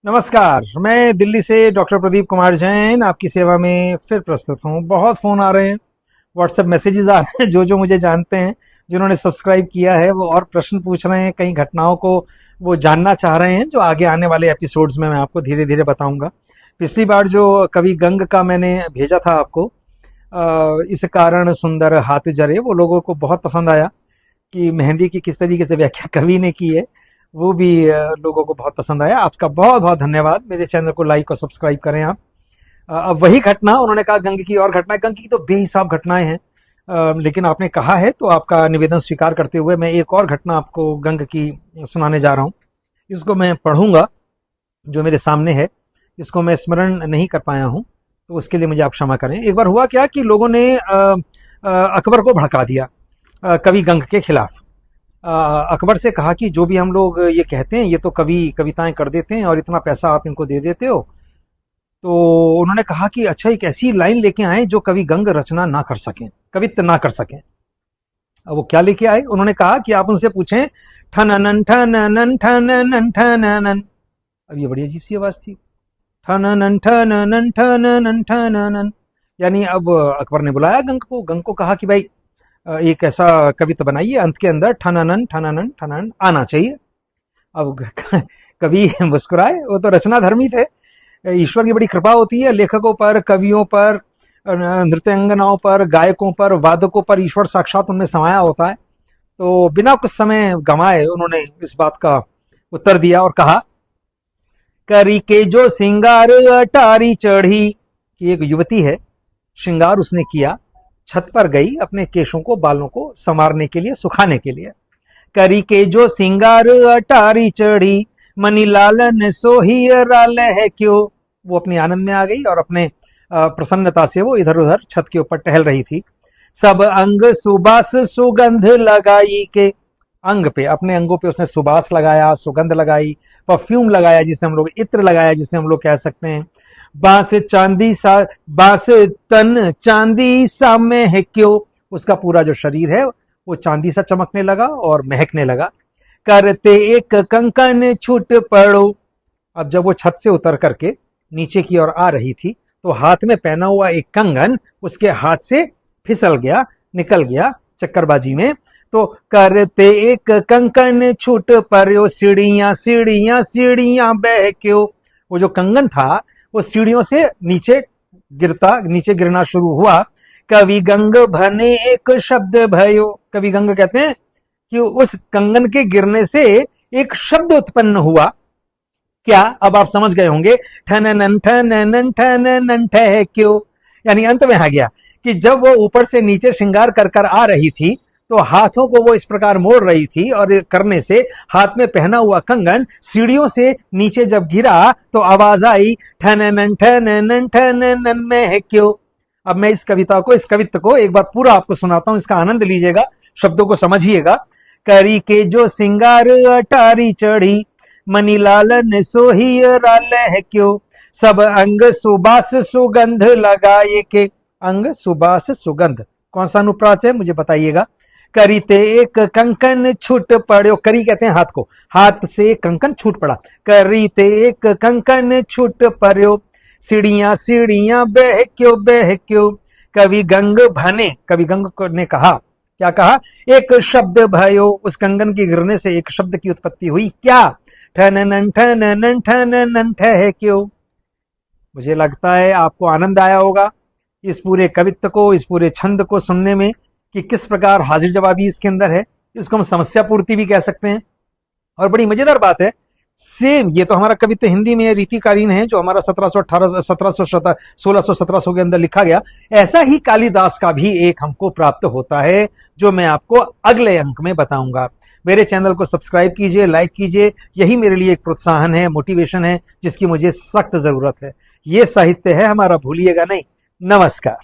नमस्कार। मैं दिल्ली से डॉक्टर प्रदीप कुमार जैन आपकी सेवा में फिर प्रस्तुत हूँ। बहुत फ़ोन आ रहे हैं, व्हाट्सएप मैसेजेस आ रहे हैं। जो मुझे जानते हैं, जिन्होंने सब्सक्राइब किया है, वो और प्रश्न पूछ रहे हैं, कई घटनाओं को वो जानना चाह रहे हैं जो आगे आने वाले एपिसोड्स में मैं आपको धीरे धीरे बताऊंगा। पिछली बार जो कवि गंग का मैंने भेजा था आपको, इस कारण सुंदर हाथ जरे, वो लोगों को बहुत पसंद आया कि मेहंदी की किस तरीके से व्याख्या कवि ने की है। वो भी लोगों को बहुत पसंद आया। आपका बहुत बहुत धन्यवाद। मेरे चैनल को लाइक और सब्सक्राइब करें आप। अब वही घटना उन्होंने कहा, गंग की और घटना। गंग की तो बेहिसाब घटनाएं हैं, लेकिन आपने कहा है तो आपका निवेदन स्वीकार करते हुए मैं एक और घटना आपको गंग की सुनाने जा रहा हूँ। इसको मैं पढ़ूंगा, जो मेरे सामने है। इसको मैं स्मरण नहीं कर पाया हूँ, तो उसके लिए मुझे आप क्षमा करें। एक बार हुआ क्या कि लोगों ने अकबर को भड़का दिया कवि गंग के खिलाफ। अकबर से कहा कि जो भी हम लोग ये कहते हैं, ये तो कवि कविताएं कर देते हैं और इतना पैसा आप इनको दे देते हो। तो उन्होंने कहा कि अच्छा, एक ऐसी लाइन लेके आए जो कवि गंग रचना ना कर सकें, कवित्व ना कर सकें। अब वो क्या लेके आए? उन्होंने कहा कि आप उनसे पूछें, ठननन ठननन ठननन ठननन। अब ये बड़ी अजीब सी आवाज थी, ठननन ठननन ठननन ठननन। यानी अब अकबर ने बुलाया गंग को कहा कि भाई एक ऐसा कविता बनाइए, अंत के अंदर ठननन ठननन ठननन आना चाहिए। अब कवि मुस्कुराए, वो तो रचना धर्मी थे। ईश्वर की बड़ी कृपा होती है लेखकों पर, कवियों पर, नृत्यांगनाओं पर, गायकों पर, वादकों पर। ईश्वर साक्षात उनमें समाया होता है। तो बिना कुछ समय गंवाए उन्होंने इस बात का उत्तर दिया और कहा, करी के जो सिंगार अटारी चढ़ी। कि एक युवती है, श्रृंगार उसने किया, छत पर गई अपने केशों को, बालों को संवारने के लिए, सुखाने के लिए। करी के जो सिंगार अटारी चढ़ी, मनी लालन सोही राल है क्यों। वो अपने आनंद में आ गई और अपने प्रसन्नता से वो इधर उधर छत के ऊपर टहल रही थी। सब अंग सुबास सुगंध लगाई के। अंग पे, अपने अंगों पे उसने सुबास लगाया, सुगंध लगाई, परफ्यूम लगाया, जिसे हम लोग इत्र लगाया, जिसे हम लोग कह सकते हैं। बांस चांदी सा, बांस तन चांदी सा में है क्यों। उसका पूरा जो शरीर है वो चांदी सा चमकने लगा और महकने लगा। करते एक कंकन छूट पड़ो। अब जब वो छत से उतर करके नीचे की ओर आ रही थी, तो हाथ में पहना हुआ एक कंगन उसके हाथ से फिसल गया, निकल गया चक्करबाजी में। तो करते एक कंकन छूट पड़ो, सीढ़ियां सीढ़ियां सीढ़ियां बह क्यों। वो जो कंगन था वो सीढ़ियों से नीचे गिरना शुरू हुआ। कवि गंग भने एक शब्द भयो। कवि गंग कहते हैं कि उस कंगन के गिरने से एक शब्द उत्पन्न हुआ। क्या? अब आप समझ गए होंगे, ठननन ठननन ठननन ठह क्यों। यानी अंत में आ गया कि जब वो ऊपर से नीचे श्रृंगार कर कर आ रही थी, तो हाथों को वो इस प्रकार मोड़ रही थी और करने से हाथ में पहना हुआ कंगन सीढ़ियों से नीचे जब गिरा तो आवाज आई, ठननन ठननन ठननन में है क्यों। अब मैं इस कवित्व को एक बार पूरा आपको सुनाता हूं, इसका आनंद लीजिएगा, शब्दों को समझिएगा। करी के जो सिंगार अटारी चढ़ी, मनी लालन सोही राल है क्यों। सब अंग सुबास सुगंध लगाए के। अंग सुबास सुगंध कौन सा अनुप्रास है मुझे बताइएगा। करीते एक कंकन छूट पड़ो। करी कहते हैं हाथ को, हाथ से कंकन छूट पड़ा। करीते एक कंकन छूट पड़ो, सीढ़ियां सीढ़ियां बह क्यों। कवि गंग भने। कवि गंग ने कहा, क्या कहा? एक शब्द भयो। उस कंगन के गिरने से एक शब्द की उत्पत्ति हुई। क्या? ठननन ठननन ठननन ठह क्यों। मुझे लगता है आपको आनंद आया होगा इस पूरे कवित्व को, इस पूरे छंद को सुनने में, कि किस प्रकार हाजिर जवाबी इसके अंदर है। इसको हम समस्या पूर्ति भी कह सकते हैं। और बड़ी मजेदार बात है, सेम ये तो हमारा कवित्व हिंदी में रीतिकालीन है, जो हमारा 1718 1700 1600 1700 के अंदर लिखा गया। ऐसा ही कालिदास का भी एक हमको प्राप्त होता है, जो मैं आपको अगले अंक में बताऊंगा। मेरे चैनल को सब्सक्राइब कीजिए, लाइक कीजिए। यही मेरे लिए एक प्रोत्साहन है, मोटिवेशन है, जिसकी मुझे सख्त जरूरत है। ये साहित्य है हमारा, भूलिएगा नहीं। नमस्कार।